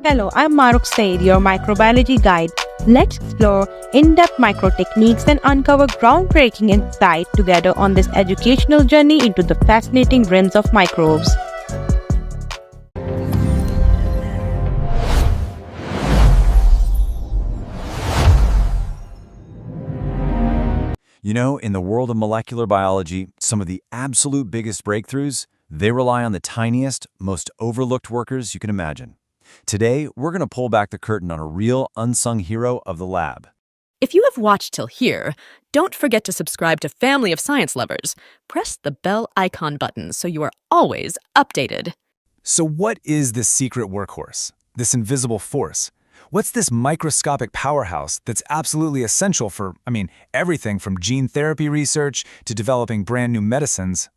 Hello, I'm Maruk Said, your microbiology guide. Let's explore in-depth micro techniques and uncover groundbreaking insight together on this educational journey into the fascinating realms of microbes. You know, in the world of molecular biology, some of the absolute biggest breakthroughs, they rely on the tiniest, most overlooked workers you can imagine. Today, we're going to pull back the curtain on a real unsung hero of the lab. If you have watched till here, don't forget to subscribe to Family of Science Lovers. Press the bell icon button so you are always updated. So what is this secret workhorse? This invisible force? What's this microscopic powerhouse that's absolutely essential for, everything from gene therapy research to developing brand new medicines?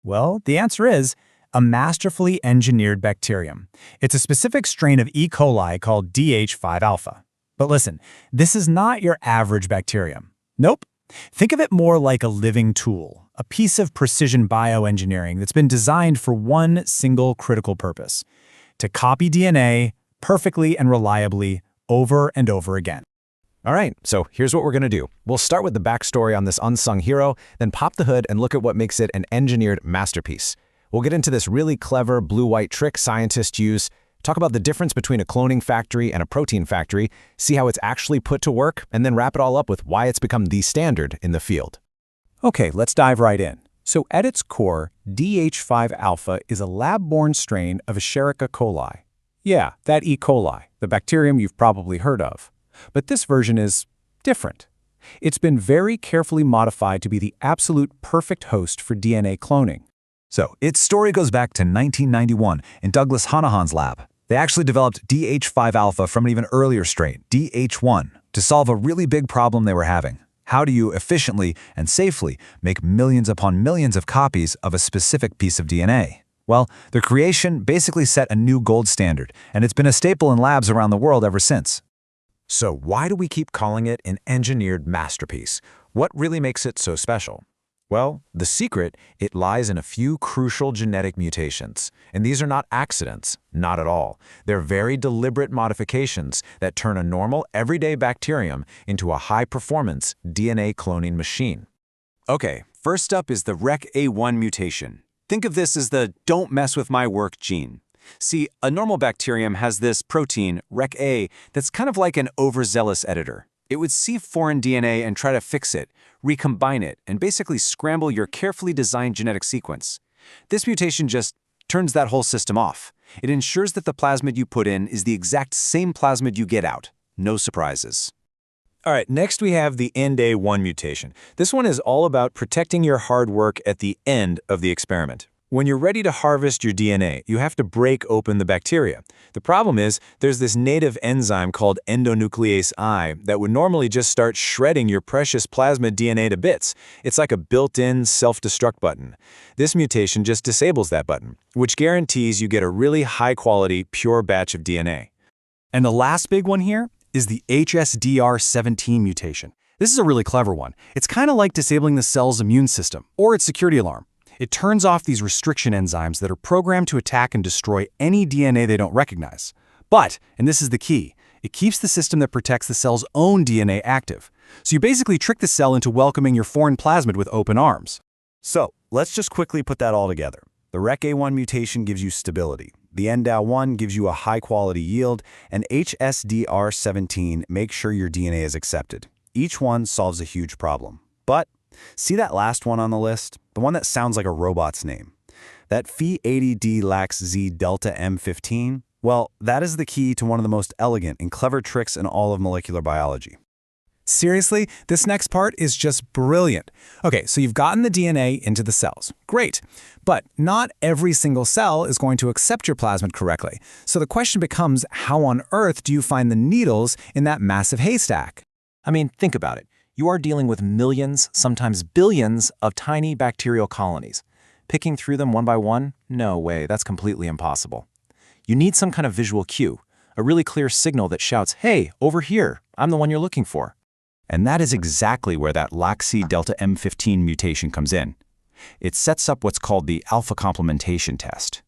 Well, the answer is a masterfully engineered bacterium. It's a specific strain of E. coli called DH5α. But listen, this is not your average bacterium. Nope. Think of it more like a living tool, a piece of precision bioengineering that's been designed for one single critical purpose: to copy DNA perfectly and reliably over and over again. All right, so here's what we're going to do. We'll start with the backstory on this unsung hero, then pop the hood and look at what makes it an engineered masterpiece. We'll get into this really clever blue-white trick scientists use, talk about the difference between a cloning factory and a protein factory, see how it's actually put to work, and then wrap it all up with why it's become the standard in the field. Okay, let's dive right in. So at its core, DH5α is a lab-borne strain of Escherichia coli. Yeah, that E. coli, the bacterium you've probably heard of. But this version is different. It's been very carefully modified to be the absolute perfect host for DNA cloning. So, its story goes back to 1991 in Douglas Hanahan's lab. They actually developed DH5α from an even earlier strain, DH1, to solve a really big problem they were having. How do you efficiently and safely make millions upon millions of copies of a specific piece of DNA? Well, their creation basically set a new gold standard, and it's been a staple in labs around the world ever since. So why do we keep calling it an engineered masterpiece? What really makes it so special? Well, the secret, it lies in a few crucial genetic mutations. And these are not accidents, not at all. They're very deliberate modifications that turn a normal, everyday bacterium into a high-performance DNA cloning machine. Okay, first up is the REC-A1 mutation. Think of this as the "don't mess with my work" gene. See, a normal bacterium has this protein, REC-A, that's kind of like an overzealous editor. It would see foreign DNA and try to fix it, recombine it, and basically scramble your carefully designed genetic sequence. This mutation just turns that whole system off. It ensures that the plasmid you put in is the exact same plasmid you get out. No surprises. All right, next we have the END-A1 mutation. This one is all about protecting your hard work at the end of the experiment. When you're ready to harvest your DNA, you have to break open the bacteria. The problem is, there's this native enzyme called endonuclease I that would normally just start shredding your precious plasmid DNA to bits. It's like a built-in self-destruct button. This mutation just disables that button, which guarantees you get a really high-quality, pure batch of DNA. And the last big one here is the HSDR17 mutation. This is a really clever one. It's kind of like disabling the cell's immune system, or its security alarm. It turns off these restriction enzymes that are programmed to attack and destroy any DNA they don't recognize. But, and this is the key, it keeps the system that protects the cell's own DNA active. So you basically trick the cell into welcoming your foreign plasmid with open arms. So, let's just quickly put that all together. The REC-A1 mutation gives you stability. The END-A1 gives you a high-quality yield, and HSDR17 makes sure your DNA is accepted. Each one solves a huge problem. But see that last one on the list? The one that sounds like a robot's name. That Phe80D-Lax-Z Delta M15? Well, that is the key to one of the most elegant and clever tricks in all of molecular biology. Seriously, this next part is just brilliant. Okay, so you've gotten the DNA into the cells. Great. But not every single cell is going to accept your plasmid correctly. So the question becomes, how on earth do you find the needles in that massive haystack? Think about it. You are dealing with millions, sometimes billions, of tiny bacterial colonies. Picking through them one by one? No way, that's completely impossible. You need some kind of visual cue, a really clear signal that shouts, "Hey, over here, I'm the one you're looking for." And that is exactly where that Lax-Z Delta M15 mutation comes in. It sets up what's called the alpha complementation test.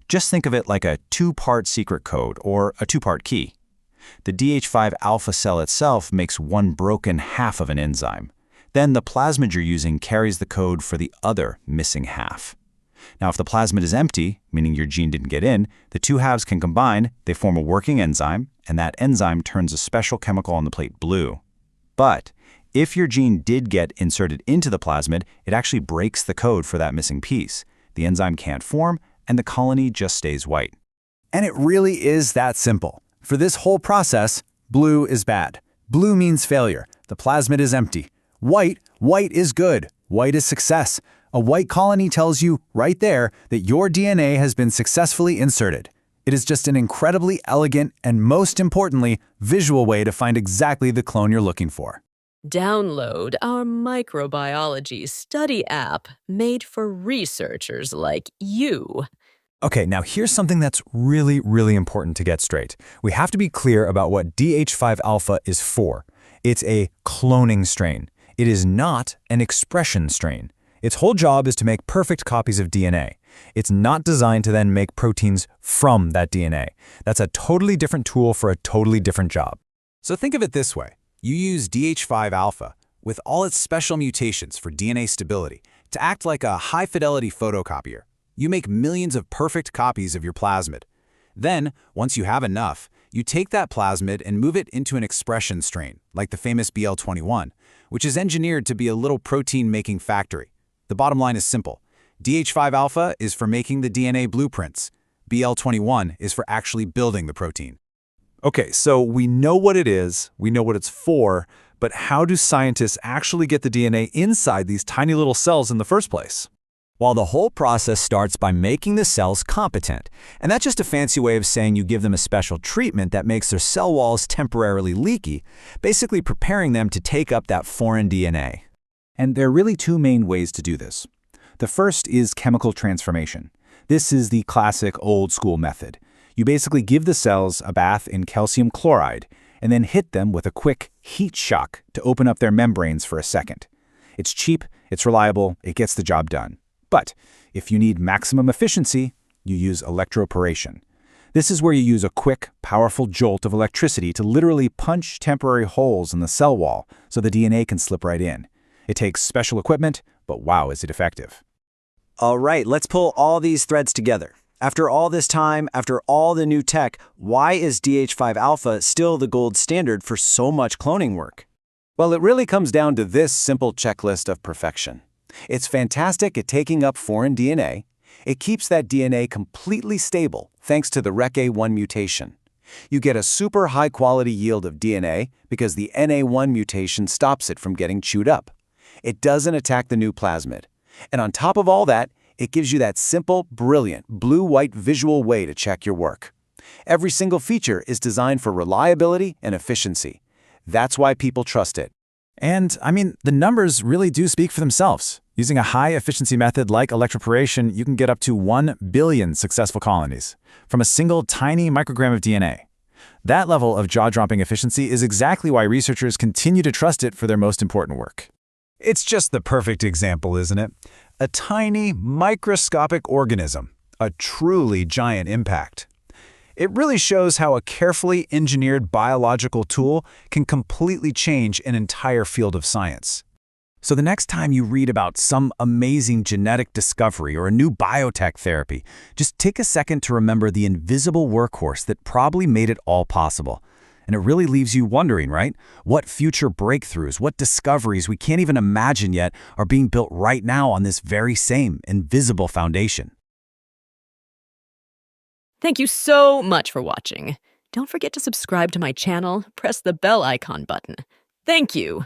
Just think of it like a two-part secret code or a two-part key. The DH5 cell itself makes one broken half of an enzyme. Then the plasmid you're using carries the code for the other missing half. Now, if the plasmid is empty, meaning your gene didn't get in, the two halves can combine, they form a working enzyme, and that enzyme turns a special chemical on the plate blue. But if your gene did get inserted into the plasmid, it actually breaks the code for that missing piece. The enzyme can't form, and the colony just stays white. And it really is that simple. For this whole process, blue is bad. Blue means failure. The plasmid is empty. White is good. White is success. A white colony tells you right there that your DNA has been successfully inserted. It is just an incredibly elegant and, most importantly, visual way to find exactly the clone you're looking for. Download our Microbiology study app made for researchers like you. Okay, now here's something that's really, really important to get straight. We have to be clear about what DH5 is for. It's a cloning strain. It is not an expression strain. Its whole job is to make perfect copies of DNA. It's not designed to then make proteins from that DNA. That's a totally different tool for a totally different job. So think of it this way. You use DH5 with all its special mutations for DNA stability to act like a high-fidelity photocopier. You make millions of perfect copies of your plasmid. Then, once you have enough, you take that plasmid and move it into an expression strain, like the famous BL21, which is engineered to be a little protein-making factory. The bottom line is simple. DH5 is for making the DNA blueprints. BL21 is for actually building the protein. Okay, so we know what it is, we know what it's for, but how do scientists actually get the DNA inside these tiny little cells in the first place? Well, the whole process starts by making the cells competent. And that's just a fancy way of saying you give them a special treatment that makes their cell walls temporarily leaky, basically preparing them to take up that foreign DNA. And there are really two main ways to do this. The first is chemical transformation. This is the classic old-school method. You basically give the cells a bath in calcium chloride and then hit them with a quick heat shock to open up their membranes for a second. It's cheap, it's reliable, it gets the job done. But if you need maximum efficiency, you use electroporation. This is where you use a quick, powerful jolt of electricity to literally punch temporary holes in the cell wall so the DNA can slip right in. It takes special equipment, but wow, is it effective. All right, let's pull all these threads together. After all this time, after all the new tech, why is DH5 still the gold standard for so much cloning work? Well, it really comes down to this simple checklist of perfection. It's fantastic at taking up foreign DNA. It keeps that DNA completely stable thanks to the RECA1 mutation. You get a super high-quality yield of DNA because the NA1 mutation stops it from getting chewed up. It doesn't attack the new plasmid. And on top of all that, it gives you that simple, brilliant, blue-white visual way to check your work. Every single feature is designed for reliability and efficiency. That's why people trust it. And, the numbers really do speak for themselves. Using a high-efficiency method like electroporation, you can get up to 1 billion successful colonies from a single tiny microgram of DNA. That level of jaw-dropping efficiency is exactly why researchers continue to trust it for their most important work. It's just the perfect example, isn't it? A tiny, microscopic organism, a truly giant impact. It really shows how a carefully engineered biological tool can completely change an entire field of science. So the next time you read about some amazing genetic discovery or a new biotech therapy, just take a second to remember the invisible workhorse that probably made it all possible. And it really leaves you wondering, right? What future breakthroughs, what discoveries we can't even imagine yet are being built right now on this very same invisible foundation. Thank you so much for watching. Don't forget to subscribe to my channel, press the bell icon button. Thank you.